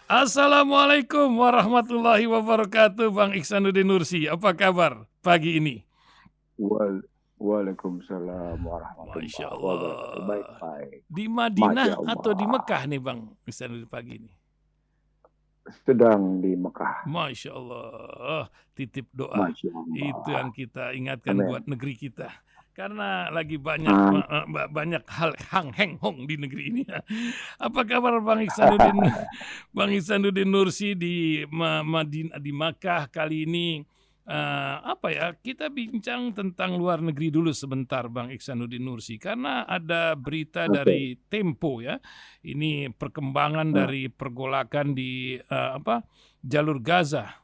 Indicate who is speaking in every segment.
Speaker 1: Assalamualaikum warahmatullahi wabarakatuh, Bang Ihsanuddin Nursi. Apa kabar pagi ini?
Speaker 2: Waalaikumsalam
Speaker 1: Masya
Speaker 2: warahmatullahi wabarakatuh. Baik,
Speaker 1: Allah.
Speaker 2: baik.
Speaker 1: Di
Speaker 2: Masya
Speaker 1: Madinah atau di
Speaker 2: Allah.
Speaker 1: Mekah nih, Bang Ihsanuddin pagi ini?
Speaker 2: Sedang di Mekah.
Speaker 1: Masya Allah. Titip doa.
Speaker 2: Masya
Speaker 1: Itu
Speaker 2: Allah.
Speaker 1: yang kita ingatkan buat
Speaker 2: Amin.
Speaker 1: negeri kita. Karena lagi banyak
Speaker 2: Amin.
Speaker 1: banyak hal heng hong di negeri ini. Apa kabar Bang Ihsanuddin? Bang Ihsanuddin Nursi di Madinah, di Makkah kali ini. Apa ya, kita bincang tentang luar negeri dulu sebentar, Bang Ihsanuddin Nursi, karena ada berita
Speaker 2: Oke.
Speaker 1: dari Tempo ya. Ini perkembangan
Speaker 2: Hmm.
Speaker 1: dari pergolakan di jalur Gaza.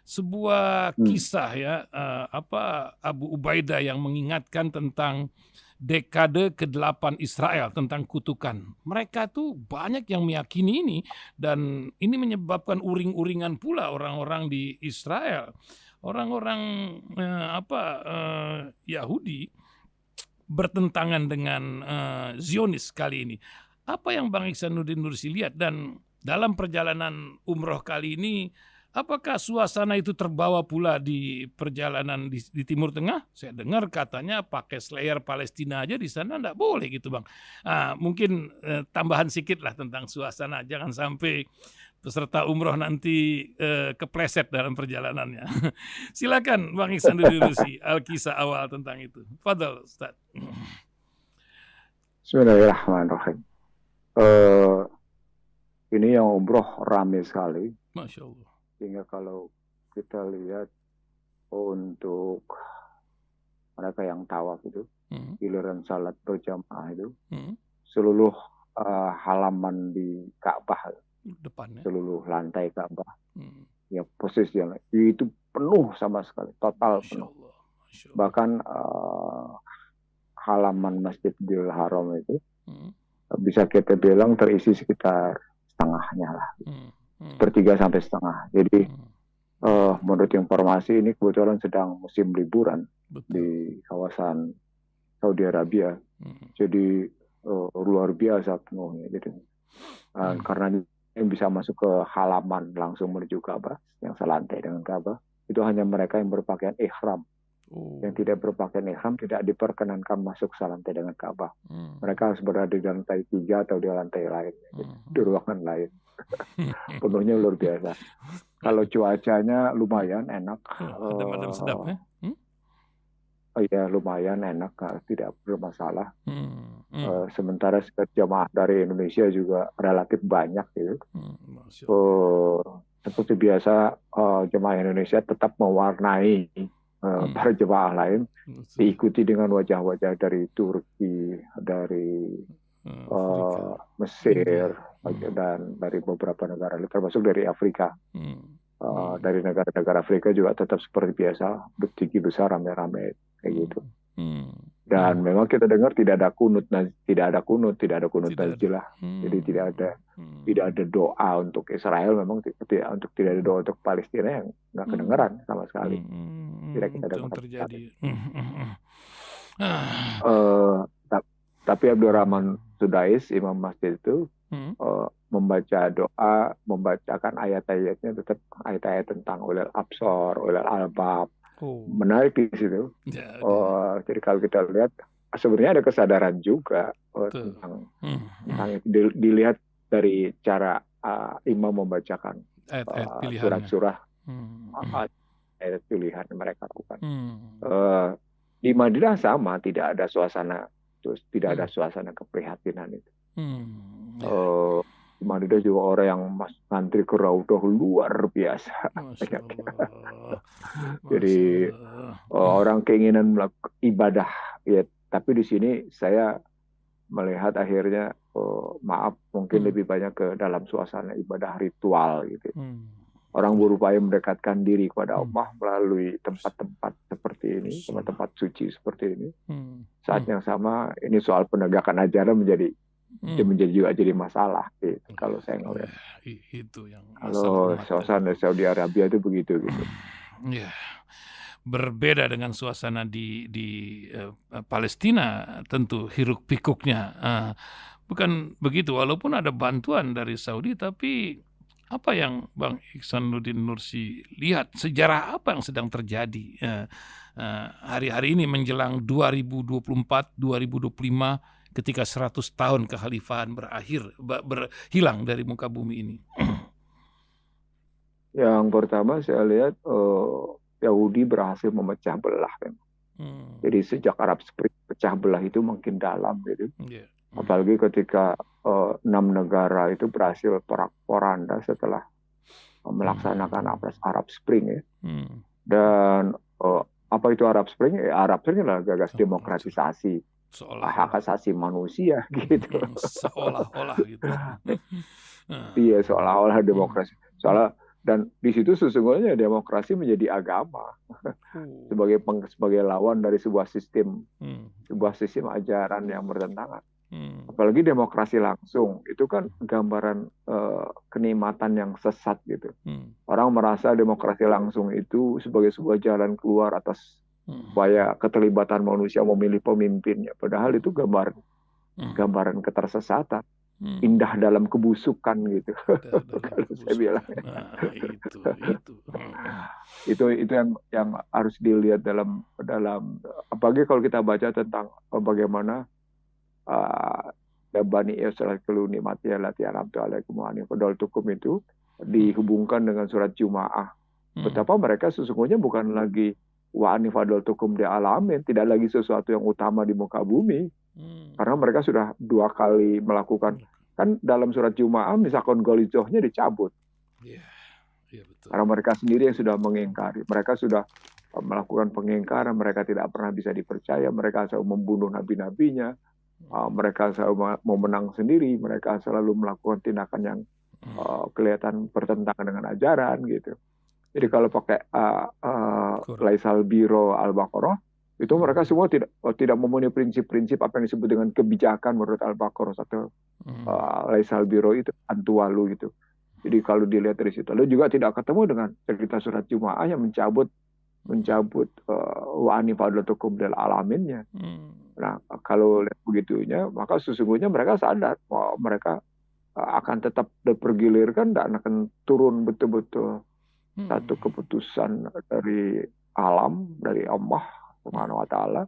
Speaker 1: Sebuah kisah ya, Abu Ubaidah yang mengingatkan tentang dekade ke-8 Israel, tentang kutukan. Mereka tuh banyak yang meyakini ini, dan ini menyebabkan uring-uringan pula orang-orang di Israel. Orang-orang Yahudi bertentangan dengan Zionis kali ini. Apa yang Bang Ihsanuddin Nursi lihat, dan dalam perjalanan umroh kali ini, apakah suasana itu terbawa pula di perjalanan di Timur Tengah? Saya dengar katanya pakai slayer Palestina aja di sana enggak boleh gitu, Bang. Mungkin tambahan sedikit lah tentang suasana, jangan sampai peserta umroh nanti kepleset dalam perjalanannya. Silakan Bang Ihsanuddin Nursi, Alkisah awal tentang itu. Fadal, Ustaz.
Speaker 2: Bismillahirrahmanirrahim. Ini yang umroh rame sekali.
Speaker 1: Masya Allah.
Speaker 2: Sehingga kalau kita lihat untuk mereka yang tawaf itu, giliran salat berjamaah itu, seluruh halaman di Ka'bah,
Speaker 1: depannya,
Speaker 2: seluruh lantai Ka'bah, ya posisinya itu penuh sama sekali, total penuh. Bahkan halaman Masjidil Haram itu bisa kita bilang terisi sekitar setengahnya lah, sepertiga sampai setengah. Jadi menurut informasi ini kebetulan sedang musim liburan. Betul. Di kawasan Saudi Arabia. Jadi luar biasa penuhnya gitu. Karena yang bisa masuk ke halaman langsung menuju Ka'bah, yang selantai dengan Ka'bah, itu hanya mereka yang berpakaian ihram. Yang tidak berpakaian ihram tidak diperkenankan masuk selantai dengan Ka'bah. Mereka harus berada di lantai 3 atau di lantai lain, di ruangan lain. Penuhnya luar biasa. Kalau cuacanya lumayan enak,
Speaker 1: adem-adem sedap ya?
Speaker 2: Ya lumayan enak, tidak bermasalah. Sementara jemaah dari Indonesia juga relatif banyak gitu. Seperti biasa jemaah Indonesia tetap mewarnai para jemaah lain, diikuti dengan wajah-wajah dari Turki, dari Mesir, dan dari beberapa negara, termasuk dari Afrika. Dari negara-negara Afrika juga tetap seperti biasa, bertinggi besar, rame-rame kayak gitu. Dan memang kita dengar tidak ada kunut nazilah. Jadi tidak ada doa untuk Israel, memang tidak ada doa untuk Palestina, yang nggak kedengeran sama sekali. Tidak kita dengar terjadi. Tapi Abdurrahman Sudais, imam masjid itu, membaca doa, membacakan ayat-ayatnya tetap ayat-ayat tentang ulil absor, ulil albab. Menarik di situ. Jadi kalau kita lihat, sebenarnya ada kesadaran juga tentang itu. Dilihat dari cara imam membacakan surat-surat, ayat pilihan yang mereka lakukan. Di Madinah sama, tidak ada suasana keprihatinan itu. Di Madinah juga orang yang ngantri ke Raudhah luar biasa. Jadi orang keinginan melakukan ibadah ya, tapi di sini saya melihat akhirnya mungkin lebih banyak ke dalam suasana ibadah ritual gitu. Orang berupaya mendekatkan diri kepada Allah melalui tempat-tempat seperti ini, tempat-tempat suci seperti ini. Saat yang sama, ini soal penegakan ajaran menjadi juga jadi masalah gitu, kalau saya ngelihat.
Speaker 1: Itu yang
Speaker 2: kalau suasana Saudi Arabia itu begitu gitu.
Speaker 1: Ya, berbeda dengan suasana di Palestina, tentu hiruk pikuknya bukan begitu. Walaupun ada bantuan dari Saudi, tapi Apa yang Bang Ihsanuddin Nursi lihat, sejarah apa yang sedang terjadi hari-hari ini menjelang 2024, 2025 ketika 100 tahun kekhalifahan berhilang dari muka bumi ini?
Speaker 2: Yang pertama saya lihat Yahudi berhasil memecah belah kan. Jadi sejak Arab Spring pecah belah itu makin dalam gitu. Apalagi ketika 6 negara itu berhasil porak-poranda setelah melaksanakan Arab Spring ya. Dan apa itu Arab Spring? Arab Spring adalah gagas demokratisasi hak asasi manusia gitu.
Speaker 1: Seolah-olah gitu.
Speaker 2: Iya, seolah-olah demokrasi. Dan di situ sesungguhnya demokrasi menjadi agama sebagai lawan dari sebuah sistem ajaran yang bertentangan. Apalagi demokrasi langsung itu kan gambaran kenikmatan yang sesat gitu. Orang merasa demokrasi langsung itu sebagai sebuah jalan keluar atas supaya keterlibatan manusia memilih pemimpinnya. Padahal itu gambaran ketersesatan. Indah dalam kebusukan gitu. Kalau saya bilang. Itu yang harus dilihat dalam apalagi kalau kita baca tentang bagaimana Bani Israil keluni mati latihan abdu alaikum wa fadal tukum itu dihubungkan dengan surat Jumaah. Betapa mereka sesungguhnya bukan lagi wa anifadul tukum di alamin, tidak lagi sesuatu yang utama di muka bumi. Karena mereka sudah 2 kali melakukan, kan dalam surat Jumaah misalkan golizohnya dicabut. Betul. Karena mereka sendiri yang sudah mengingkari. Mereka sudah melakukan pengingkaran, mereka tidak pernah bisa dipercaya, mereka selalu membunuh nabi-nabinya, mereka selalu mau menang sendiri, mereka selalu melakukan tindakan yang kelihatan bertentangan dengan ajaran gitu. Jadi kalau pakai Laisal Biro Al-Baqarah, itu mereka semua tidak memenuhi prinsip-prinsip apa yang disebut dengan kebijakan menurut Al-Baqarah atau Laisal Biro itu antuwalu gitu. Jadi kalau dilihat dari situ, lalu juga tidak ketemu dengan cerita surat Jumaah yang mencabut wa anifadatukum del alaminnya. Nah, kalau lihat begitunya, maka sesungguhnya mereka sadar bahwa mereka akan tetap dipergilirkan dan akan turun betul-betul satu keputusan dari alam, dari Allah Subhanahu wa Ta'ala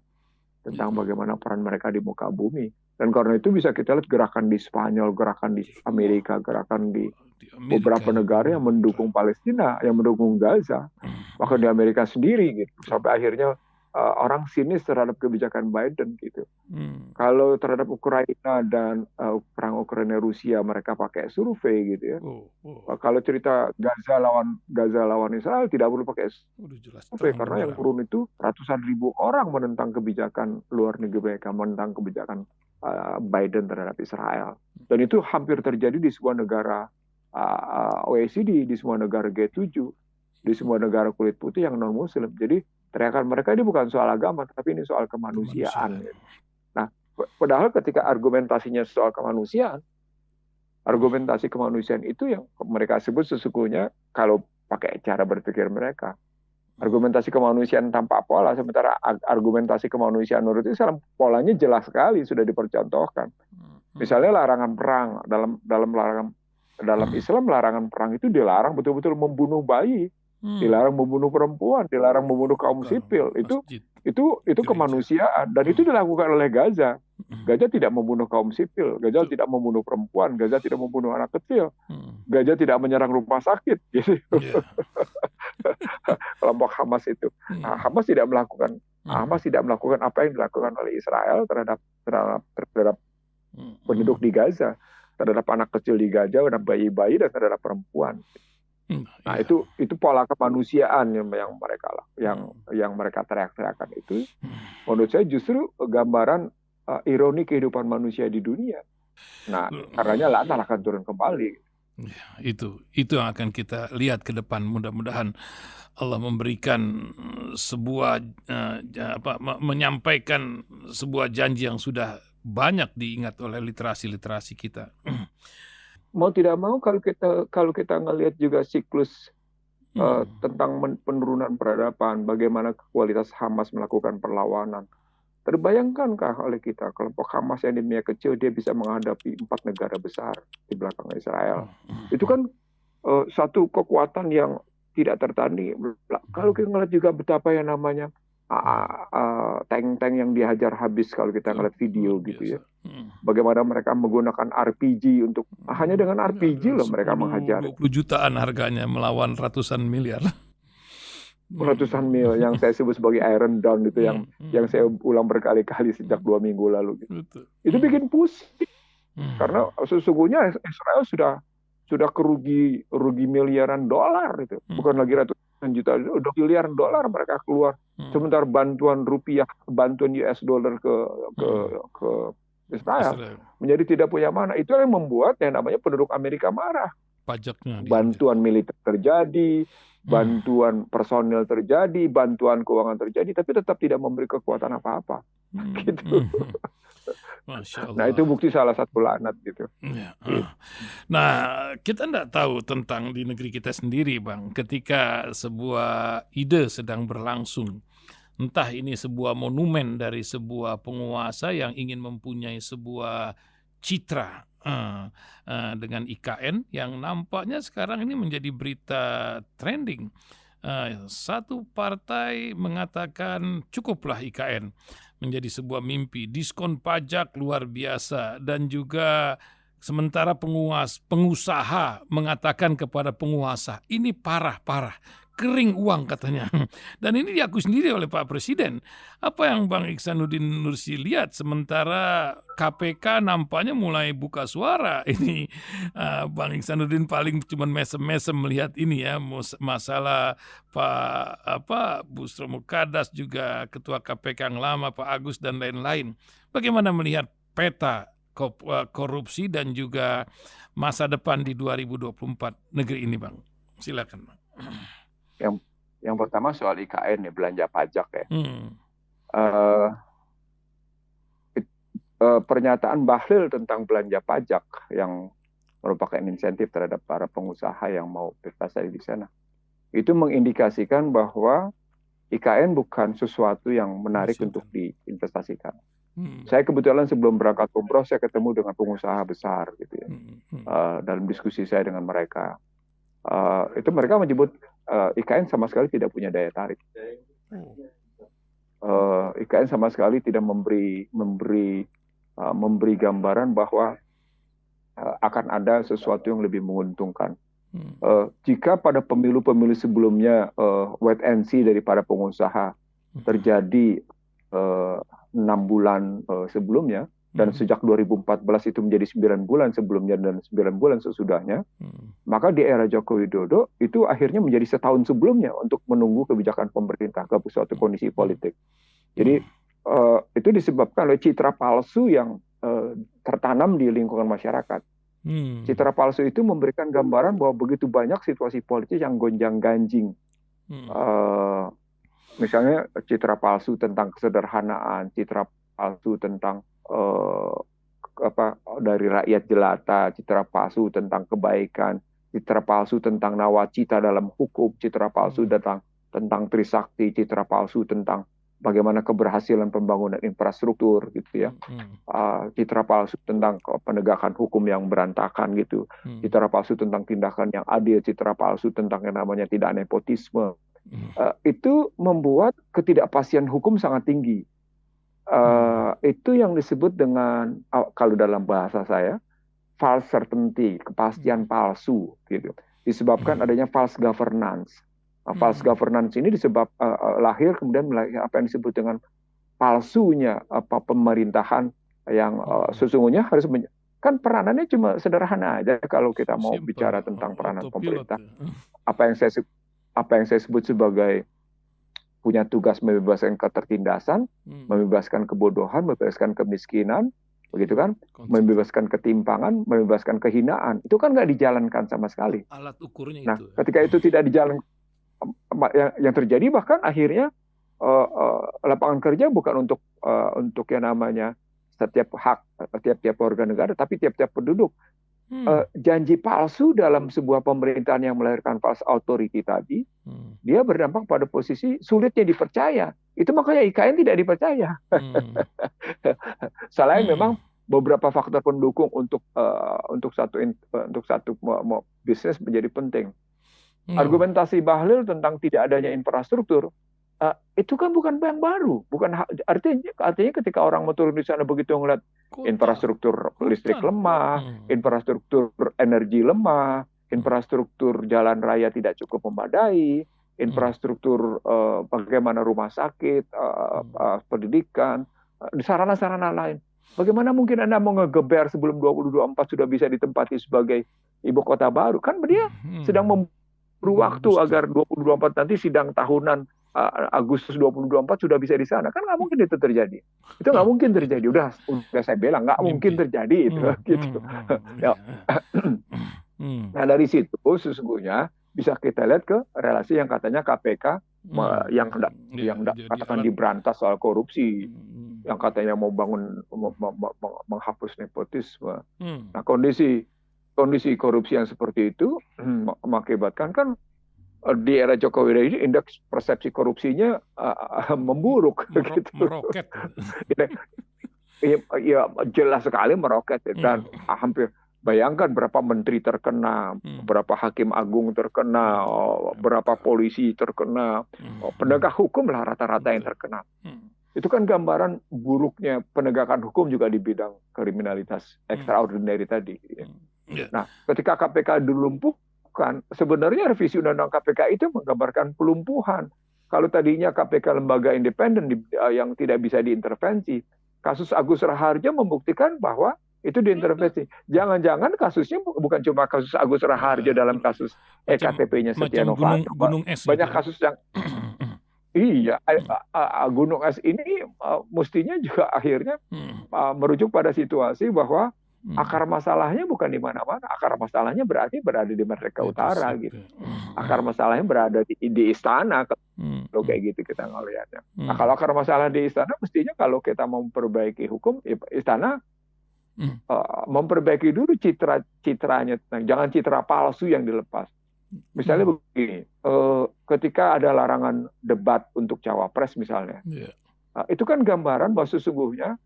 Speaker 2: tentang bagaimana peran mereka di muka bumi. Dan karena itu bisa kita lihat gerakan di Spanyol, gerakan di Amerika, gerakan di beberapa negara yang mendukung Palestina, yang mendukung Gaza, bahkan di Amerika sendiri gitu. Sampai akhirnya orang sinis terhadap kebijakan Biden gitu. Kalau terhadap Ukraina dan perang Ukraina Rusia mereka pakai survei gitu ya. Kalau cerita Gaza lawan Israel tidak perlu pakai survei karena yang turun itu ratusan ribu orang menentang kebijakan luar negeri mereka, menentang kebijakan Biden terhadap Israel. Dan itu hampir terjadi di sebuah negara OECD, di semua negara G7, di semua negara kulit putih yang non-Muslim. Jadi teriakan mereka ini bukan soal agama, tapi ini soal kemanusiaan. Nah, padahal ketika argumentasinya soal kemanusiaan, argumentasi kemanusiaan itu yang mereka sebut sesungguhnya kalau pakai cara berpikir mereka, argumentasi kemanusiaan tanpa pola, sementara argumentasi kemanusiaan menurut Islam polanya jelas sekali sudah dipercontohkan. Misalnya larangan perang, dalam Islam larangan perang itu dilarang betul-betul membunuh bayi. Dilarang membunuh perempuan, dilarang membunuh kaum sipil. Itu kemanusiaan dan itu dilakukan oleh Gaza. Gaza tidak membunuh kaum sipil, Gaza tidak membunuh perempuan, Gaza tidak membunuh anak kecil, Gaza tidak menyerang rumah sakit. Gitu. Kelompok Hamas itu, Hamas tidak melakukan apa yang dilakukan oleh Israel terhadap penduduk di Gaza, terhadap anak kecil di Gaza, terhadap bayi-bayi dan terhadap perempuan. Nah, itu pola kemanusiaan yang mereka teriak-teriakan itu. Menurut saya justru gambaran ironi kehidupan manusia di dunia. Nah, karenanya laknat akan turun kembali.
Speaker 1: Itu yang akan kita lihat ke depan. Mudah-mudahan Allah memberikan sebuah menyampaikan sebuah janji yang sudah banyak diingat oleh literasi kita.
Speaker 2: Mau tidak mau kalau kita ngelihat juga siklus tentang penurunan peradaban, bagaimana kualitas Hamas melakukan perlawanan, terbayangkankah oleh kita kelompok Hamas yang dimiliki kecil dia bisa menghadapi 4 negara besar di belakang Israel? Itu kan satu kekuatan yang tidak tertandingi. Kalau kita ngeliat juga betapa yang namanya tank-tank yang dihajar habis kalau kita ngeliat video gitu ya. Bagaimana mereka menggunakan RPG untuk hanya dengan RPG loh mereka menghajar.
Speaker 1: 20 jutaan harganya melawan ratusan miliar.
Speaker 2: Ratusan mil yang saya sebut sebagai Iron Dawn itu yang saya ulang berkali-kali sejak 2 minggu lalu gitu. Itu bikin pusing. Karena sesungguhnya Israel sudah kerugi miliaran dolar itu. Bukan lagi ratusan juta, udah miliaran dolar mereka keluar. Sementara bantuan rupiah, bantuan US dollar ke Israel menjadi tidak punya mana. Itu yang membuat yang namanya penduduk Amerika marah.
Speaker 1: Pajaknya
Speaker 2: bantuan militer terjadi, bantuan personil terjadi, bantuan keuangan terjadi, tapi tetap tidak memberi kekuatan apa-apa. Gitu.
Speaker 1: Masya Allah.
Speaker 2: Nah itu bukti salah satu laknat gitu.
Speaker 1: Ya. Nah kita tidak tahu tentang di negeri kita sendiri Bang, ketika sebuah ide sedang berlangsung, entah ini sebuah monumen dari sebuah penguasa yang ingin mempunyai sebuah citra dengan IKN yang nampaknya sekarang ini menjadi berita trending. Satu partai mengatakan cukuplah IKN menjadi sebuah mimpi, diskon pajak luar biasa, dan juga sementara pengusaha mengatakan kepada penguasa, ini parah-parah, kering uang katanya. Dan ini diakui sendiri oleh Pak Presiden. Apa yang Bang Iksanuddin Nursi lihat sementara KPK nampaknya mulai buka suara. Ini Bang Iksanuddin paling cuma mesem-mesem melihat ini ya, masalah Pak Busro Mukadas, juga Ketua KPK yang lama Pak Agus dan lain-lain. Bagaimana melihat peta korupsi dan juga masa depan di 2024 negeri ini Bang? Silakan Bang.
Speaker 2: Yang pertama soal IKN ya, belanja pajak ya. Pernyataan Bahlil tentang belanja pajak yang merupakan insentif terhadap para pengusaha yang mau berinvestasi di sana, itu mengindikasikan bahwa IKN bukan sesuatu yang menarik untuk diinvestasikan. Saya kebetulan sebelum berangkat umroh saya ketemu dengan pengusaha besar gitu ya. Dalam diskusi saya dengan mereka, itu mereka menyebut IKN sama sekali tidak punya daya tarik. IKN sama sekali tidak memberi gambaran bahwa akan ada sesuatu yang lebih menguntungkan. Jika pada pemilu-pemilu sebelumnya wait and see dari para pengusaha terjadi 6 bulan sebelumnya, dan sejak 2014 itu menjadi 9 bulan sebelumnya dan 9 bulan sesudahnya, maka di era Joko Widodo itu akhirnya menjadi setahun sebelumnya untuk menunggu kebijakan pemerintah ke suatu kondisi politik. Jadi itu disebabkan oleh citra palsu yang tertanam di lingkungan masyarakat. Citra palsu itu memberikan gambaran bahwa begitu banyak situasi politik yang gonjang-ganjing. Misalnya citra palsu tentang kesederhanaan, citra palsu tentang dari rakyat jelata, citra palsu tentang kebaikan, citra palsu tentang nawacita dalam hukum, citra palsu tentang Trisakti, citra palsu tentang bagaimana keberhasilan pembangunan infrastruktur gitu ya, citra palsu tentang penegakan hukum yang berantakan gitu, citra palsu tentang tindakan yang adil, citra palsu tentang yang namanya tidak nepotisme. Itu membuat ketidakpastian hukum sangat tinggi. Itu yang disebut dengan, kalau dalam bahasa saya, false certainty, kepastian palsu gitu. Disebabkan adanya false governance. False governance ini lahir kemudian apa yang disebut dengan palsunya pemerintahan yang sesungguhnya harus kan peranannya cuma sederhana aja kalau kita mau bicara tentang peranan pemerintah. Apa yang saya sebut sebagai punya tugas membebaskan ketertindasan, membebaskan kebodohan, membebaskan kemiskinan, begitu kan? Membebaskan ketimpangan, membebaskan kehinaan. Itu kan nggak dijalankan sama sekali.
Speaker 1: Alat ukurnya
Speaker 2: nah,
Speaker 1: itu.
Speaker 2: Ketika itu tidak dijalankan, yang terjadi bahkan akhirnya lapangan kerja bukan untuk yang namanya setiap warga negara, tapi tiap-tiap penduduk. Janji palsu dalam sebuah pemerintahan yang melahirkan false authority tadi, dia berdampak pada posisi sulitnya dipercaya. Itu makanya IKN tidak dipercaya. Selain memang beberapa faktor pendukung untuk satu bisnis menjadi penting. Argumentasi Bahlil tentang tidak adanya infrastruktur itu kan bukan yang baru, artinya ketika orang mau turun di sana begitu ngeliat infrastruktur listrik lemah, infrastruktur energi lemah, infrastruktur jalan raya tidak cukup memadai, infrastruktur bagaimana rumah sakit, pendidikan, sarana-sarana lain. Bagaimana mungkin Anda mau ngegeber sebelum 2024 sudah bisa ditempati sebagai ibu kota baru? Kan dia sedang memburu waktu agar 2024 nanti sidang tahunan Agustus 2024 sudah bisa di sana. Kan nggak mungkin itu terjadi. Itu nggak mungkin terjadi. Udah saya bilang nggak mungkin terjadi itu. Gitu. Nah dari situ sesungguhnya bisa kita lihat ke relasi yang katanya KPK yang katakan diberantas soal korupsi, yang katanya mau menghapus nepotisme. Nah kondisi korupsi yang seperti itu mengakibatkan kan di era Jokowi ini indeks persepsi korupsinya memburuk,
Speaker 1: meroket.
Speaker 2: Ya jelas sekali meroket dan hampir bayangkan berapa menteri terkena, berapa hakim agung terkena, berapa polisi terkena, penegak hukum lah rata-rata yang terkena. Itu kan gambaran buruknya penegakan hukum juga di bidang kriminalitas extraordinary tadi. Nah, ketika KPK dilumpuhkan, sebenarnya revisi Undang-Undang KPK itu menggambarkan pelumpuhan. Kalau tadinya KPK lembaga independen yang tidak bisa diintervensi, kasus Agus Raharjo membuktikan bahwa itu diintervensi. Jangan-jangan kasusnya bukan cuma kasus Agus Raharjo dalam kasus EKTP-nya Setia Novanto. Banyak kasus yang Gunung Es ini mestinya juga akhirnya merujuk pada situasi bahwa akar masalahnya bukan di mana-mana. Akar masalahnya berarti berada di Merdeka Utara gitu. Akar masalahnya berada di istana. Kalau kayak gitu kita ngelihatnya. Nah, kalau akar masalah di istana, mestinya kalau kita mau memperbaiki hukum, istana memperbaiki dulu citranya. Jangan citra palsu yang dilepas. Misalnya begini, ketika ada larangan debat untuk cawapres misalnya, itu kan gambaran bahwa sesungguhnya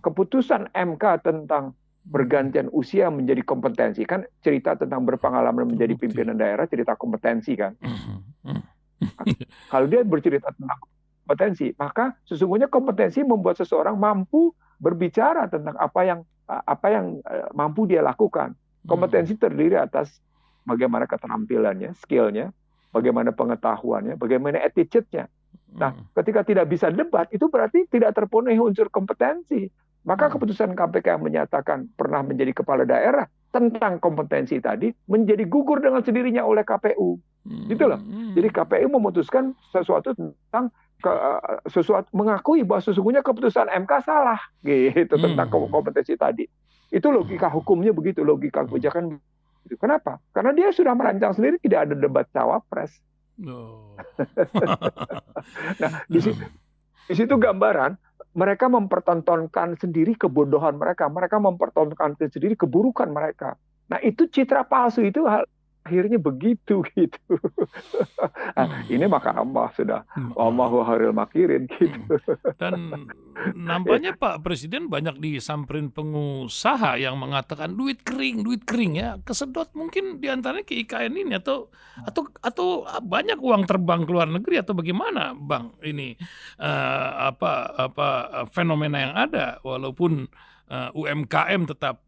Speaker 2: keputusan MK tentang pergantian usia menjadi kompetensi, kan cerita tentang berpengalaman menjadi pimpinan daerah, cerita kompetensi kan. Kalau dia bercerita tentang kompetensi, maka sesungguhnya kompetensi membuat seseorang mampu berbicara tentang apa yang mampu dia lakukan. Kompetensi terdiri atas bagaimana keterampilannya, skillnya, bagaimana pengetahuannya, bagaimana attitude-nya. Nah, ketika tidak bisa debat, itu berarti tidak terpenuhi unsur kompetensi. Maka keputusan KPK menyatakan pernah menjadi kepala daerah tentang kompetensi tadi menjadi gugur dengan sendirinya oleh KPU. Gitu loh. Jadi KPU memutuskan sesuatu tentang mengakui bahwa sesungguhnya keputusan MK salah gitu tentang kompetensi tadi. Itu logika hukumnya begitu, logika kebijakan begitu. Kenapa? Karena dia sudah merancang sendiri tidak ada debat cawapres. Nah, di situ gambaran mereka mempertontonkan sendiri kebodohan mereka, mereka mempertontonkan sendiri keburukan mereka. Nah, itu citra palsu itu akhirnya begitu gitu. Ini maka Allah sudah Allahu haril makirin gitu.
Speaker 1: Dan nampaknya Pak Presiden banyak disamperin pengusaha yang mengatakan duit kering ya, kesedot mungkin diantaranya ke IKN ini atau banyak uang terbang ke luar negeri atau bagaimana Bang ini fenomena yang ada walaupun UMKM tetap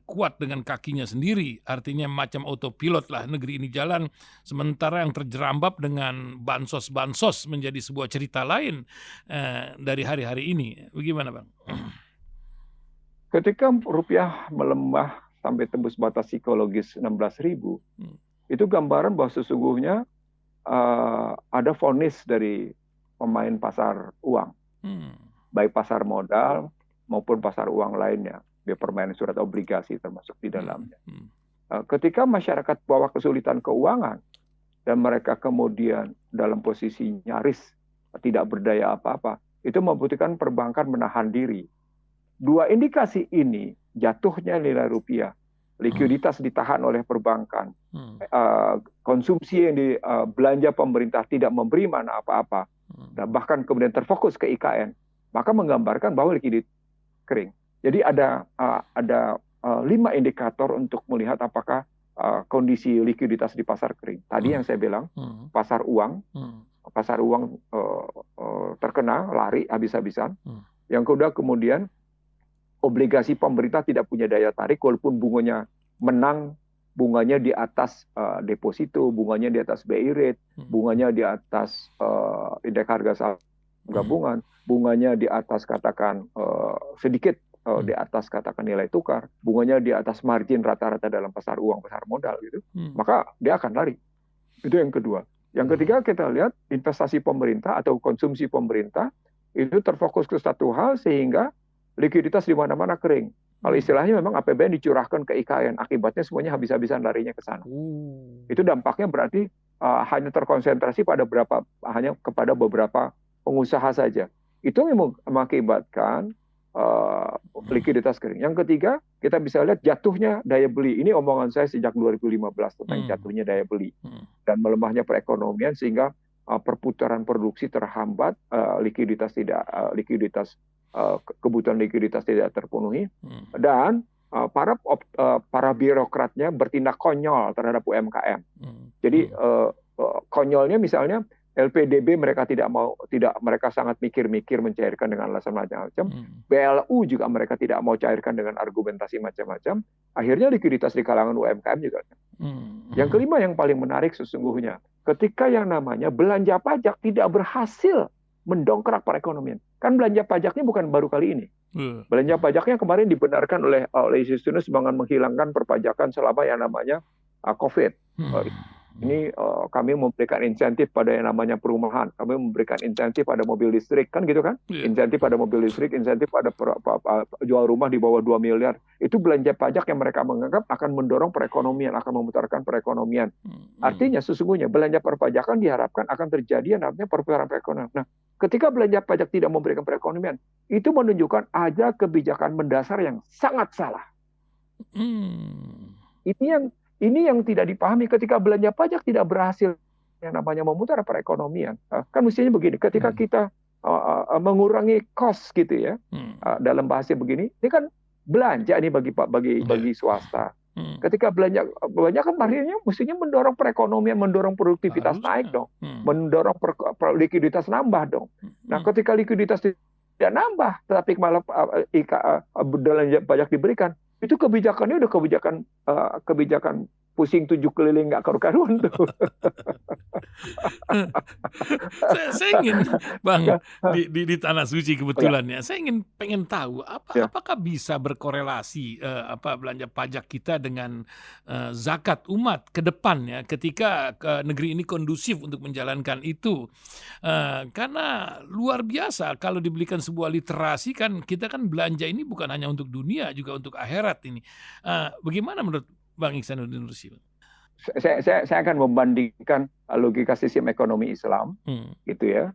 Speaker 1: kuat dengan kakinya sendiri, artinya macam autopilot lah negeri ini jalan, sementara yang terjerambab dengan bansos menjadi sebuah cerita lain dari hari-hari ini. Bagaimana Bang?
Speaker 2: Ketika rupiah melemah sampai tembus batas psikologis 16.000, itu gambaran bahwa sesungguhnya ada vonis dari pemain pasar uang, baik pasar modal maupun pasar uang lainnya, dia permainan surat obligasi termasuk di dalamnya. Ketika masyarakat bawa kesulitan keuangan dan mereka kemudian dalam posisi nyaris tidak berdaya apa-apa, itu membutuhkan perbankan menahan diri. Dua indikasi ini, jatuhnya nilai rupiah, likuiditas ditahan oleh perbankan, konsumsi yang belanja pemerintah tidak memberi mana apa-apa, dan bahkan kemudian terfokus ke IKN, maka menggambarkan bahwa likuiditas kering. Jadi ada 5 indikator untuk melihat apakah kondisi likuiditas di pasar kering. Tadi yang saya bilang, pasar uang terkena lari habis-habisan. Yang kedua kemudian obligasi pemerintah tidak punya daya tarik walaupun bunganya menang, bunganya di atas deposito, bunganya di atas BI rate, bunganya di atas indeks harga saham gabungan, bunganya di atas katakan sedikit di atas katakan nilai tukar, bunganya di atas margin rata-rata dalam pasar uang, pasar modal gitu, maka dia akan lari. Itu yang kedua. Yang ketiga kita lihat investasi pemerintah atau konsumsi pemerintah itu terfokus ke satu hal sehingga likuiditas di mana-mana kering. Kalau istilahnya memang APBN dicurahkan ke IKN, akibatnya semuanya habis-habisan larinya ke sana. Itu dampaknya berarti hanya terkonsentrasi hanya kepada beberapa pengusaha saja. Itu yang mengakibatkan likuiditas kering. Yang ketiga, kita bisa lihat jatuhnya daya beli. Ini omongan saya sejak 2015 tentang jatuhnya daya beli dan melemahnya perekonomian sehingga perputaran produksi terhambat, kebutuhan likuiditas tidak terpenuhi, dan para birokratnya bertindak konyol terhadap UMKM. Jadi konyolnya misalnya LPDB mereka mereka sangat mikir-mikir mencairkan dengan alasan macam-macam. BLU juga mereka tidak mau cairkan dengan argumentasi macam-macam. Akhirnya likuiditas di kalangan UMKM juga. Yang kelima yang paling menarik sesungguhnya, ketika yang namanya belanja pajak tidak berhasil mendongkrak perekonomian. Kan belanja pajaknya bukan baru kali ini. Belanja pajaknya kemarin dibenarkan oleh Justinus dengan menghilangkan perpajakan selama yang namanya COVID. Ini kami memberikan insentif pada yang namanya perumahan, kami memberikan insentif pada mobil listrik, kan gitu kan? Insentif pada mobil listrik, insentif pada jual rumah di bawah 2 miliar. Itu belanja pajak yang mereka menganggap akan mendorong perekonomian, akan memutarkan perekonomian. Artinya sesungguhnya belanja perpajakan diharapkan akan terjadi yang namanya perputaran perekonomian. Nah, ketika belanja pajak tidak memberikan perekonomian, itu menunjukkan ada kebijakan mendasar yang sangat salah. Ini yang tidak dipahami ketika belanja pajak tidak berhasil yang namanya memutar perekonomian. Kan mestinya begini, ketika kita mengurangi cost gitu ya, dalam bahasa begini, ini kan belanja nih bagi swasta. Ketika belanja kan akhirnya mestinya mendorong perekonomian, mendorong produktivitas naik dong, mendorong likuiditas nambah dong. Nah, ketika likuiditas tidak nambah, tetapi malah belanja pajak diberikan, itu kebijakannya udah kebijakan pusing 7 keliling nggak karu-karuan tuh.
Speaker 1: saya ingin Bang di Tanah Suci kebetulan ya. Saya pengen tahu apakah bisa berkorelasi belanja pajak kita dengan zakat umat ke depan ya, ketika negeri ini kondusif untuk menjalankan itu. Karena luar biasa kalau diberikan sebuah literasi, kan kita kan belanja ini bukan hanya untuk dunia, juga untuk akhirat ini. Bagaimana menurut Bang Ihsanuddin Nursi?
Speaker 2: Saya akan membandingkan logika sistem ekonomi Islam, gitu ya,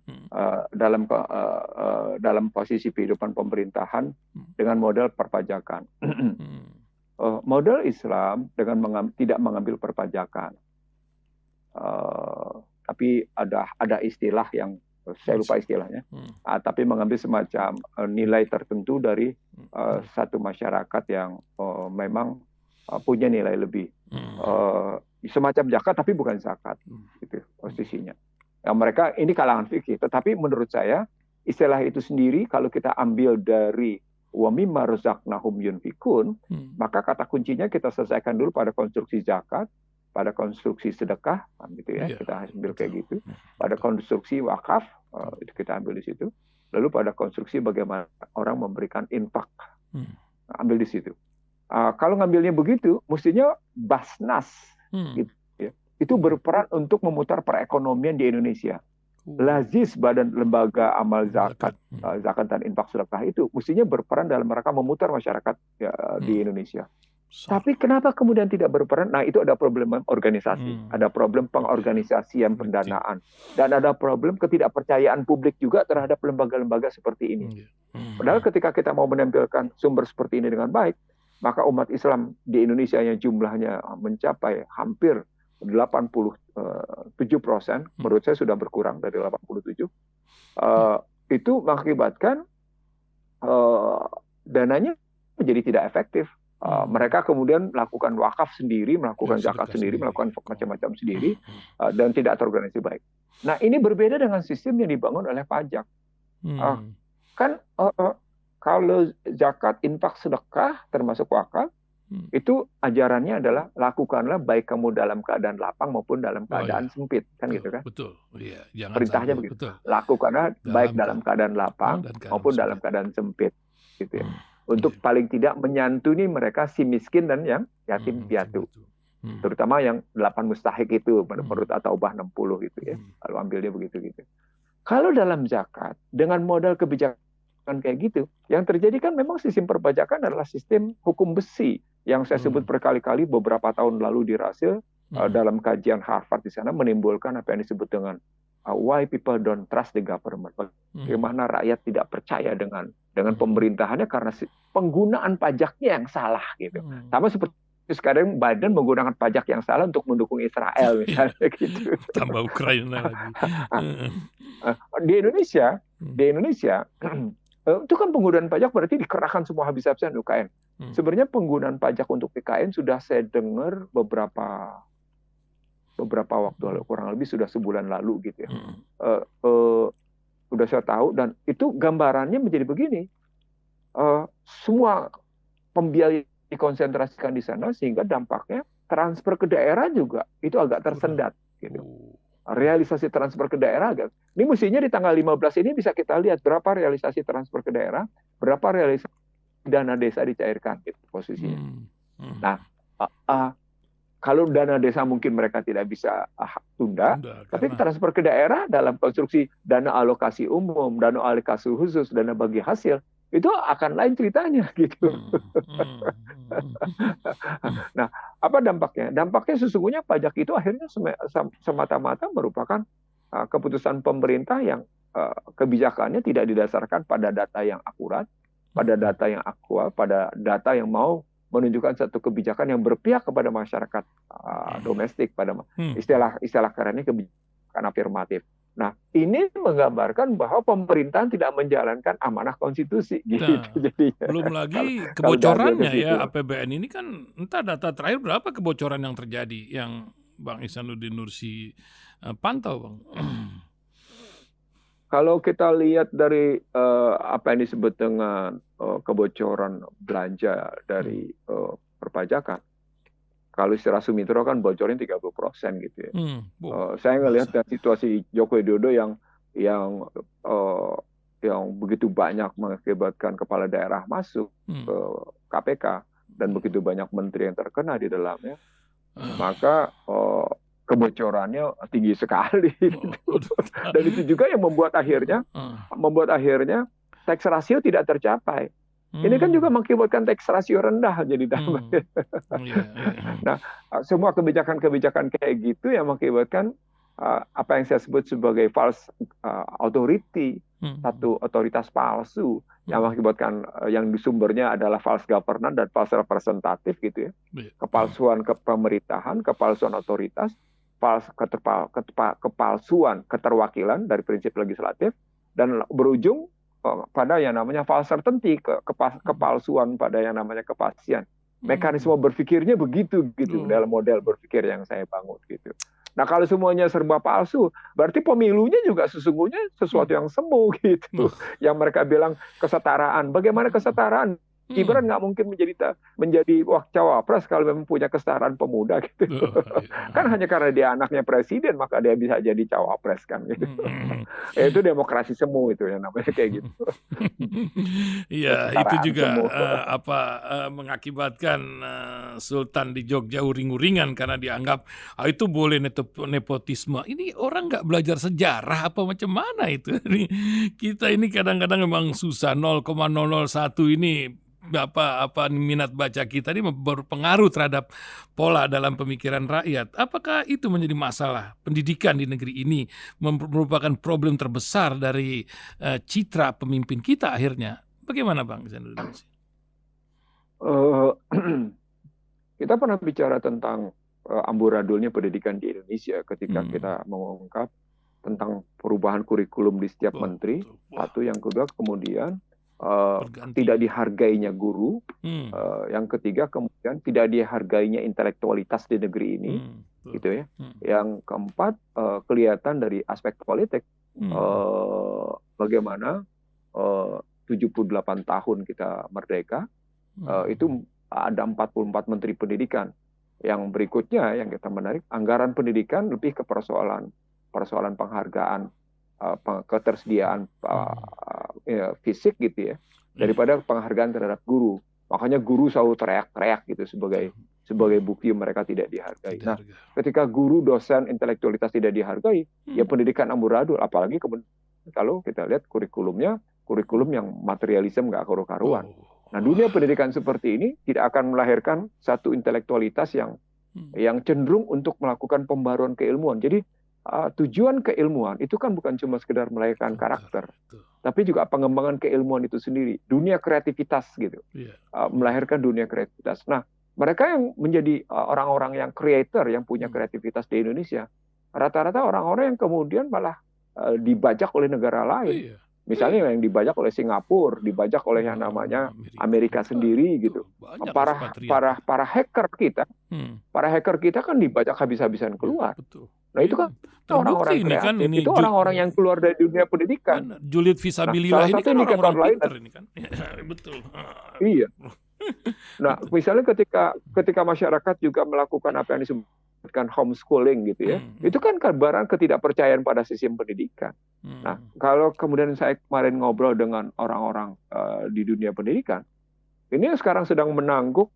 Speaker 2: dalam posisi kehidupan pemerintahan dengan model perpajakan. Model Islam dengan tidak mengambil perpajakan, tapi ada istilah yang saya lupa istilahnya, tapi mengambil semacam nilai tertentu dari satu masyarakat yang memang punya nilai lebih, semacam zakat tapi bukan zakat, gitu posisinya. Ya, mereka ini kalangan fikih, tetapi menurut saya istilah itu sendiri kalau kita ambil dari wa mimma razaqnahum yunfikun, maka kata kuncinya kita selesaikan dulu pada konstruksi zakat, pada konstruksi sedekah, gitu ya, kita ambil kayak gitu, pada konstruksi wakaf, itu kita ambil di situ, lalu pada konstruksi bagaimana orang memberikan infak, ambil di situ. Kalau ngambilnya begitu, mestinya Basnas gitu, ya, itu berperan untuk memutar perekonomian di Indonesia. Lazis, Badan Lembaga Amal Zakat, Zakat dan Infak Sedekah itu mestinya berperan dalam rangka memutar masyarakat ya, di Indonesia. Tapi kenapa kemudian tidak berperan? Nah, itu ada problem organisasi, ada problem pengorganisasian pendanaan, dan ada problem ketidakpercayaan publik juga terhadap lembaga-lembaga seperti ini. Padahal ketika kita mau menampilkan sumber seperti ini dengan baik, maka umat Islam di Indonesia yang jumlahnya mencapai hampir 87%, menurut saya sudah berkurang dari 87%, itu mengakibatkan dananya jadi tidak efektif. Mereka kemudian melakukan wakaf sendiri, melakukan zakat sendiri, melakukan macam-macam sendiri, dan tidak terorganisasi baik. Nah, ini berbeda dengan sistem yang dibangun oleh pajak. Kan kalau zakat, infak, sedekah, termasuk wakaf, itu ajarannya adalah lakukanlah baik kamu dalam keadaan lapang maupun dalam keadaan sempit, kan gitu kan?
Speaker 1: Betul. Iya, jangan
Speaker 2: perintahnya
Speaker 1: sampai,
Speaker 2: begitu.
Speaker 1: betul.
Speaker 2: Lakukanlah baik dalam keadaan lapang maupun dalam keadaan sempit, gitu ya. Untuk paling tidak menyantuni mereka si miskin dan yang yatim piatu. Terutama yang 8 mustahik itu, menurut At-Taubah 60 gitu ya. Lalu ambilnya begitu gitu. Kalau dalam zakat dengan modal kebijakan kayak gitu, yang terjadi kan memang sistem perpajakan adalah sistem hukum besi yang saya sebut berkali-kali beberapa tahun lalu dirasil dalam kajian Harvard di sana, menimbulkan apa yang disebut dengan why people don't trust the government. Bagaimana rakyat tidak percaya dengan pemerintahannya karena penggunaan pajaknya yang salah gitu. Sama seperti sekarang Biden menggunakan pajak yang salah untuk mendukung Israel misalnya gitu.
Speaker 1: Tambah Ukraina lagi.
Speaker 2: Di Indonesia itu kan penggunaan pajak berarti dikerahkan semua habis-habisan UKN. Sebenarnya penggunaan pajak untuk PKN sudah saya dengar beberapa waktu lalu, kurang lebih sudah sebulan lalu gitu ya. Sudah saya tahu, dan itu gambarannya menjadi begini. Semua pembiayaan dikonsentrasikan di sana sehingga dampaknya transfer ke daerah juga itu agak tersendat gitu. Realisasi transfer ke daerah agak. Ini mestinya di tanggal 15 ini bisa kita lihat berapa realisasi transfer ke daerah, berapa realisasi dana desa dicairkan gitu posisinya. Nah, kalau dana desa mungkin mereka tidak bisa tunda, tapi transfer ke daerah dalam konstruksi dana alokasi umum, dana alokasi khusus, dana bagi hasil, itu akan lain ceritanya gitu. Nah, apa dampaknya? Dampaknya sesungguhnya pajak itu akhirnya semata-mata merupakan keputusan pemerintah yang kebijakannya tidak didasarkan pada data yang akurat, pada data yang aktual, pada data yang mau menunjukkan satu kebijakan yang berpihak kepada masyarakat domestik, pada istilah kerennya kebijakan afirmatif. Nah, ini menggambarkan bahwa pemerintahan tidak menjalankan amanah konstitusi gitu. Jadinya.
Speaker 1: Belum lagi kebocorannya ya, APBN ini kan entah data terakhir berapa kebocoran yang terjadi yang Bang Ihsanuddin Nursi pantau, Bang.
Speaker 2: Kalau kita lihat dari apa yang disebut dengan kebocoran belanja dari perpajakan, kalau istilah Sumitro kan bocornya 30% gitu ya. Saya ngelihat dari situasi Joko Widodo yang begitu banyak mengakibatkan kepala daerah masuk ke KPK dan begitu banyak menteri yang terkena di dalamnya, maka kebocorannya tinggi sekali. Dan itu juga yang membuat akhirnya tax ratio tidak tercapai. Ini kan juga mengakibatkan tax ratio rendah jadi dampaknya. Nah, semua kebijakan-kebijakan kayak gitu yang mengakibatkan apa yang saya sebut sebagai false authority, satu otoritas palsu yang mengakibatkan yang di sumbernya adalah false governance dan false representative gitu ya. Kepalsuan kepemerintahan, kepalsuan otoritas, kepalsuan keterwakilan dari prinsip legislatif, dan berujung pada yang namanya false certainty, kepalsuan pada yang namanya kepastian. Mekanisme berpikirnya begitu gitu dalam model berpikir yang saya bangun gitu. Nah, kalau semuanya serba palsu, berarti pemilunya juga sesungguhnya sesuatu yang semu gitu. Yang mereka bilang kesetaraan. Bagaimana kesetaraan? Gibran nggak mungkin menjadi cawapres kalau memang punya kesetaraan pemuda gitu. Kan hanya karena dia anaknya presiden maka dia bisa jadi cawapres kan gitu. Itu demokrasi semu itu yang namanya kayak gitu.
Speaker 1: Iya, itu juga mengakibatkan Sultan di Jogja uring-uringan karena dianggap itu boleh nepotisme. Ini orang nggak belajar sejarah apa macam mana itu? Kita ini kadang-kadang memang susah. 0,001 ini apa minat baca kita ini berpengaruh terhadap pola dalam pemikiran rakyat. Apakah itu menjadi masalah pendidikan di negeri ini, merupakan problem terbesar dari citra pemimpin kita akhirnya? Bagaimana Bang Ihsanuddin?
Speaker 2: Kita pernah bicara tentang amburadulnya pendidikan di Indonesia ketika kita mengungkap tentang perubahan kurikulum di setiap menteri. Satu, yang kedua kemudian tidak dihargainya guru, yang ketiga kemudian tidak dihargainya intelektualitas di negeri ini, gitu ya. Yang keempat kelihatan dari aspek politik, bagaimana 78 tahun kita merdeka, itu ada 44 menteri pendidikan. Yang berikutnya yang kita menarik, anggaran pendidikan lebih ke persoalan penghargaan, ketersediaan fisik gitu ya, daripada penghargaan terhadap guru. Makanya guru selalu teriak-teriak gitu sebagai bukti mereka tidak dihargai. Nah, ketika guru, dosen, intelektualitas tidak dihargai, ya pendidikan amburadul. Apalagi kalau kita lihat kurikulum yang materialisme nggak karu-karuan. Nah, dunia pendidikan seperti ini tidak akan melahirkan satu intelektualitas yang cenderung untuk melakukan pembaruan keilmuan. Jadi tujuan keilmuan itu kan bukan cuma sekedar melahirkan karakter, tapi juga pengembangan keilmuan itu sendiri, dunia kreativitas gitu, melahirkan dunia kreativitas. Nah, mereka yang menjadi orang-orang yang creator, yang punya kreativitas di Indonesia, rata-rata orang-orang yang kemudian malah dibajak oleh negara lain. Misalnya yang dibajak oleh Singapura, dibajak oleh yang namanya Amerika sendiri gitu. Para hacker kita kan dibajak habis-habisan keluar. Nah, itu kan orang-orang kreatif, itu orang-orang yang keluar dari dunia pendidikan.
Speaker 1: Julid visabilillah ini kan orang-orang pintar ini kan. Betul.
Speaker 2: Iya. Nah, misalnya ketika masyarakat juga melakukan apa yang disebutkan homeschooling gitu ya, itu kan gambaran ketidakpercayaan pada sistem pendidikan. Nah, kalau kemudian saya kemarin ngobrol dengan orang-orang di dunia pendidikan, ini yang sekarang sedang menangguk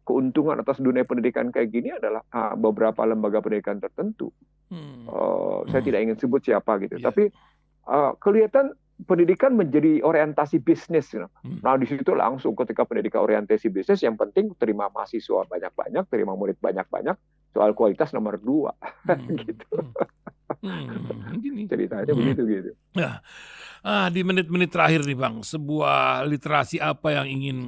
Speaker 2: keuntungan atas dunia pendidikan kayak gini adalah beberapa lembaga pendidikan tertentu. Saya tidak ingin sebut siapa gitu, tapi kelihatan pendidikan menjadi orientasi bisnis. Nah, di situ langsung ketika pendidikan orientasi bisnis, yang penting terima mahasiswa banyak-banyak, terima murid banyak-banyak, soal kualitas nomor 2. Gitu. Ceritanya begitu gitu.
Speaker 1: Nah, di menit-menit terakhir nih Bang, sebuah literasi apa yang ingin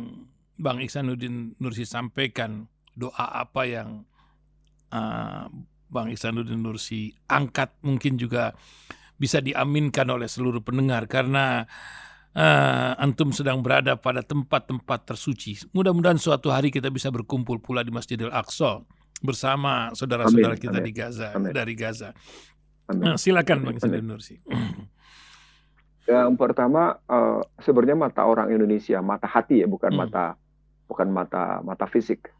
Speaker 1: Bang Ihsanuddin Nursi sampaikan? Doa apa yang Bang Ihsanuddin Nursi angkat mungkin juga bisa diaminkan oleh seluruh pendengar, karena antum sedang berada pada tempat-tempat tersuci. Mudah-mudahan suatu hari kita bisa berkumpul pula di Masjidil Aqsa bersama saudara-saudara kita di Gaza, dari Gaza. Nah, silakan Bang Ihsanuddin Nursi.
Speaker 2: Yang pertama, sebenarnya mata orang Indonesia, mata hati ya, bukan mata fisik.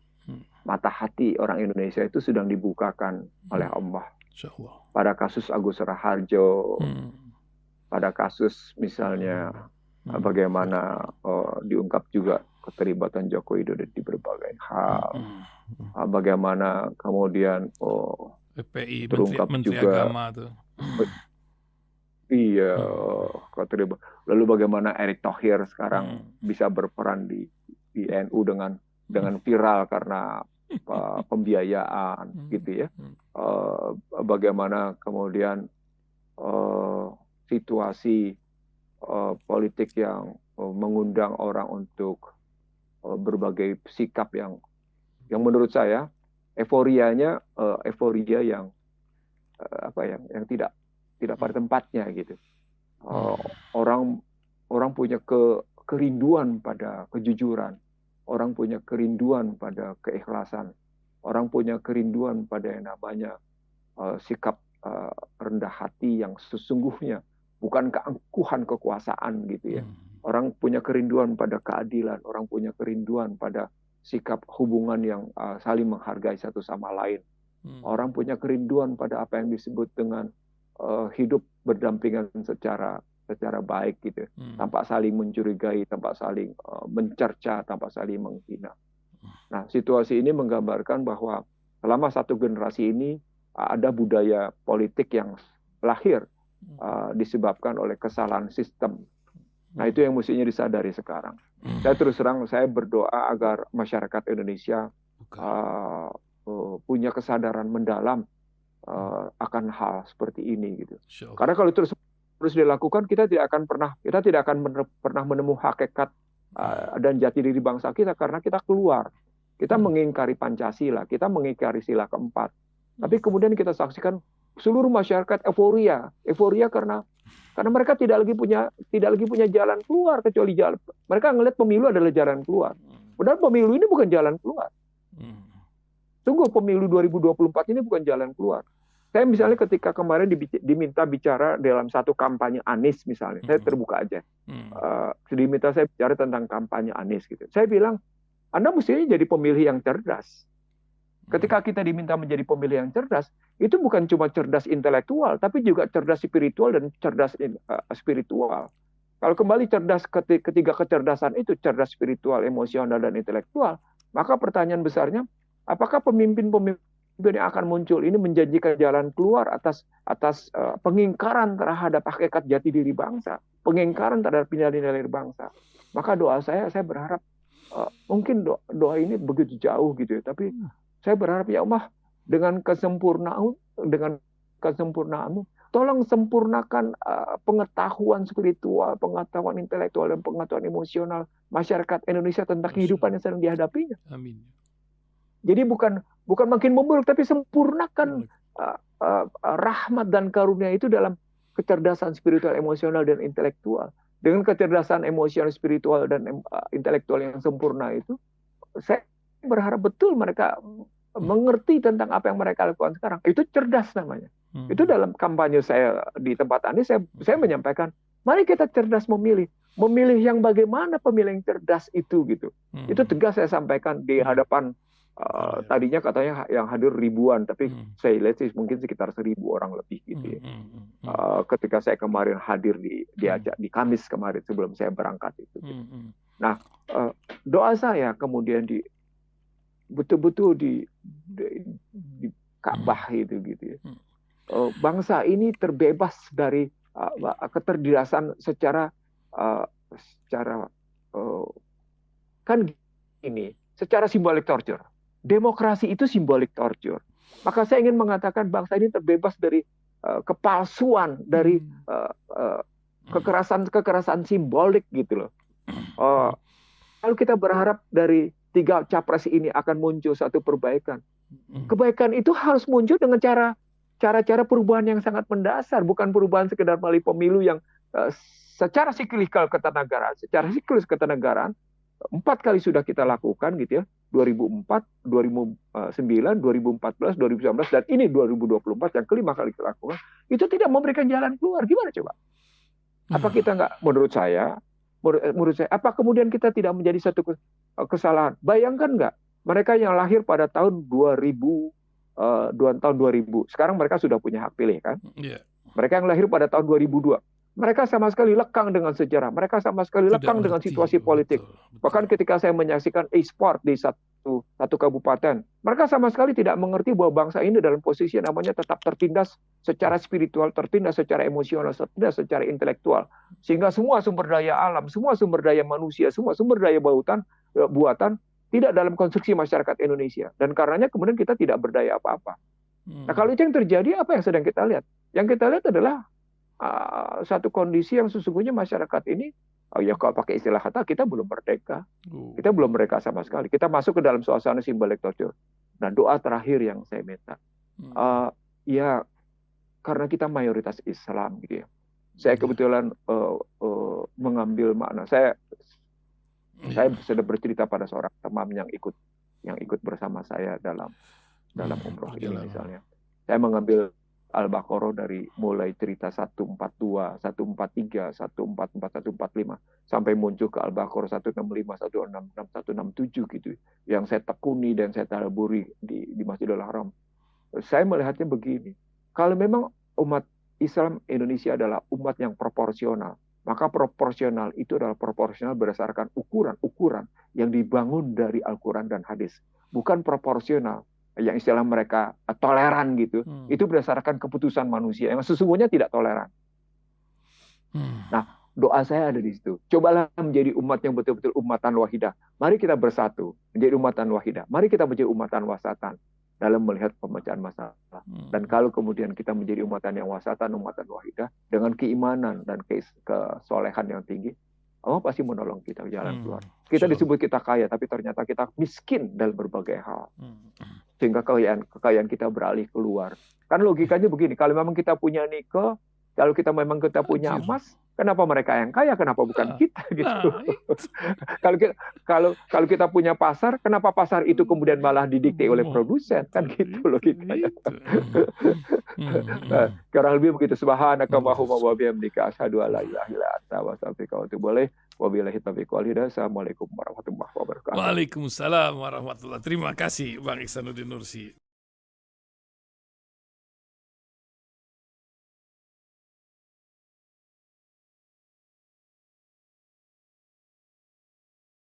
Speaker 2: Mata hati orang Indonesia itu sedang dibukakan oleh Allah. Pada kasus Agus Raharjo, pada kasus misalnya bagaimana diungkap juga keterlibatan Joko Widodo di berbagai hal, bagaimana kemudian
Speaker 1: PPI,
Speaker 2: terungkap
Speaker 1: Menteri
Speaker 2: juga
Speaker 1: Agama tuh.
Speaker 2: Iya, lalu bagaimana Erick Thohir sekarang bisa berperan di NU dengan viral karena pembiayaan gitu ya. Bagaimana kemudian situasi politik yang mengundang orang untuk berbagai sikap yang menurut saya euforia yang yang tidak pada tempatnya gitu. Orang punya kerinduan pada kejujuran. Orang punya kerinduan pada keikhlasan. Orang punya kerinduan pada yang namanya sikap rendah hati yang sesungguhnya, bukan keangkuhan kekuasaan gitu ya. Orang punya kerinduan pada keadilan. Orang punya kerinduan pada sikap hubungan yang saling menghargai satu sama lain. Orang punya kerinduan pada apa yang disebut dengan hidup berdampingan secara baik gitu, tanpa saling mencurigai, tanpa saling mencerca, tanpa saling menghina. Nah, situasi ini menggambarkan bahwa selama satu generasi ini ada budaya politik yang lahir disebabkan oleh kesalahan sistem. Nah, itu yang mestinya disadari sekarang. Saya terus terang, saya berdoa agar masyarakat Indonesia punya kesadaran mendalam akan hal seperti ini gitu. Karena kalau terus dilakukan, kita tidak akan pernah menemukan hakikat dan jati diri bangsa kita, karena kita keluar. Kita mengingkari Pancasila, kita mengingkari sila keempat. Tapi kemudian kita saksikan seluruh masyarakat euforia karena
Speaker 3: Karena mereka tidak lagi punya jalan keluar kecuali jalan. Mereka ngelihat pemilu adalah jalan keluar. Padahal pemilu ini bukan jalan keluar. Sungguh pemilu 2024 ini bukan jalan keluar. Saya misalnya ketika kemarin diminta bicara dalam satu kampanye Anies misalnya, saya terbuka aja. Diminta saya bicara tentang kampanye Anies gitu. Saya bilang, Anda mestinya jadi pemilih yang cerdas. Ketika kita diminta menjadi pemilih yang cerdas, itu bukan cuma cerdas intelektual, tapi juga cerdas spiritual dan cerdas spiritual. Kalau kembali cerdas ketiga kecerdasan itu, cerdas spiritual, emosional, dan intelektual, maka pertanyaan besarnya, apakah pemimpin-pemimpin yang akan muncul ini menjanjikan jalan keluar atas pengingkaran terhadap hakikat jati diri bangsa, pengingkaran terhadap nilai-nilai bangsa. Maka doa saya berharap mungkin doa ini begitu jauh gitu ya, tapi saya berharap ya Allah dengan kesempurnaanmu, tolong sempurnakan pengetahuan spiritual, pengetahuan intelektual, dan pengetahuan emosional masyarakat Indonesia tentang kehidupan yang sedang dihadapinya.
Speaker 1: Amin.
Speaker 3: Jadi bukan makin memburuk, tapi sempurnakan rahmat dan karunia itu dalam kecerdasan spiritual, emosional, dan intelektual. Dengan kecerdasan emosional, spiritual, dan intelektual yang sempurna itu, saya berharap betul mereka mengerti tentang apa yang mereka lakukan sekarang. Itu cerdas namanya. Itu dalam kampanye saya di tempat Anies, saya menyampaikan, mari kita cerdas memilih yang bagaimana pemilih yang cerdas itu gitu. Itu tegas saya sampaikan di hadapan tadinya katanya yang hadir ribuan, tapi saya lihat sih mungkin sekitar 1.000 orang lebih gitu ya. Ketika saya kemarin hadir diajak di Kamis kemarin sebelum saya berangkat itu. Gitu. Nah, doa saya kemudian betul-betul di Ka'bah itu gitu ya. Bangsa ini terbebas dari ketertindasan secara simbolik torture. Demokrasi itu simbolik torture. Maka saya ingin mengatakan bangsa ini terbebas dari kepalsuan, dari kekerasan simbolik gitu loh. Kalau kita berharap dari 3 capres ini akan muncul satu perbaikan, kebaikan itu harus muncul dengan cara-cara perubahan yang sangat mendasar, bukan perubahan sekedar melalui pemilu yang secara siklikal ketenagaraan 4 kali sudah kita lakukan gitu ya, 2004, 2009, 2014, 2019, dan ini 2024 yang kelima kali kita lakukan, itu tidak memberikan jalan keluar. Gimana coba? Apa kita nggak, menurut saya, apa kemudian kita tidak menjadi satu kesalahan? Bayangkan nggak, mereka yang lahir pada tahun 2000, sekarang mereka sudah punya hak pilih kan? Yeah. Mereka yang lahir pada tahun 2002, mereka sama sekali lekang dengan sejarah, mereka sama sekali lekang dengan situasi politik. Betul. Bahkan ketika saya menyaksikan e-sport di satu kabupaten, mereka sama sekali tidak mengerti bahwa bangsa ini dalam posisi yang namanya tetap tertindas secara spiritual, tertindas secara emosional, tertindas secara intelektual. Sehingga semua sumber daya alam, semua sumber daya manusia, semua sumber daya buatan tidak dalam konstruksi masyarakat Indonesia. Dan karenanya kemudian kita tidak berdaya apa-apa. Nah kalau itu yang terjadi, apa yang sedang kita lihat? Yang kita lihat adalah satu kondisi yang sesungguhnya masyarakat ini, ya kalau pakai istilah kata, kita belum merdeka. Kita belum merdeka sama sekali. Kita masuk ke dalam suasana simbolik torture. Nah, doa terakhir yang saya minta, ya karena kita mayoritas Islam gitu ya. Saya kebetulan mengambil makna. Saya sudah bercerita pada seorang teman yang ikut bersama saya dalam umroh ini misalnya. Saya mengambil Al-Baqarah dari mulai cerita 142, 143, 144, 145 sampai muncul ke Al-Baqarah 165, 166, 167 gitu. Yang saya tekuni dan saya tadaburi di Masjidil Haram. Saya melihatnya begini. Kalau memang umat Islam Indonesia adalah umat yang proporsional, maka proporsional itu adalah proporsional berdasarkan ukuran yang dibangun dari Al-Quran dan hadis. Bukan proporsional yang istilah mereka toleran gitu, itu berdasarkan keputusan manusia yang sesungguhnya tidak toleran. Nah, doa saya ada di situ. Cobalah menjadi umat yang betul-betul umatan wahidah. Mari kita bersatu menjadi umatan wahidah. Mari kita menjadi umatan wasatan dalam melihat pemecahan masalah. Dan kalau kemudian kita menjadi umatan yang wasatan, umatan wahidah dengan keimanan dan kesolehan yang tinggi, Allah pasti menolong kita jalan keluar. Kita disebut kita kaya, tapi ternyata kita miskin dalam berbagai hal. Sehingga kekayaan kita beralih keluar. Kan logikanya begini, kalau memang kita punya nike, Kalau kita memang kita punya
Speaker 1: Anjir.
Speaker 3: emas, kenapa mereka yang kaya? Kenapa bukan kita gitu?
Speaker 1: Nah, itu.
Speaker 3: Kalau kita punya pasar, kenapa pasar itu kemudian malah didikte oleh produsen? Kan gitu loh kita. Ya. Kurang lebih begitu. Subhanakallahumma wa bihamdika asyhadu an la ilaha illa anta wa astaghfiruka wa atubu ilaik. Wabillahi taufiq wal hidayah. Assalamualaikum warahmatullahi wabarakatuh.
Speaker 1: Waalaikumsalam warahmatullahi. Terima kasih Bang Ihsanuddin Nursi.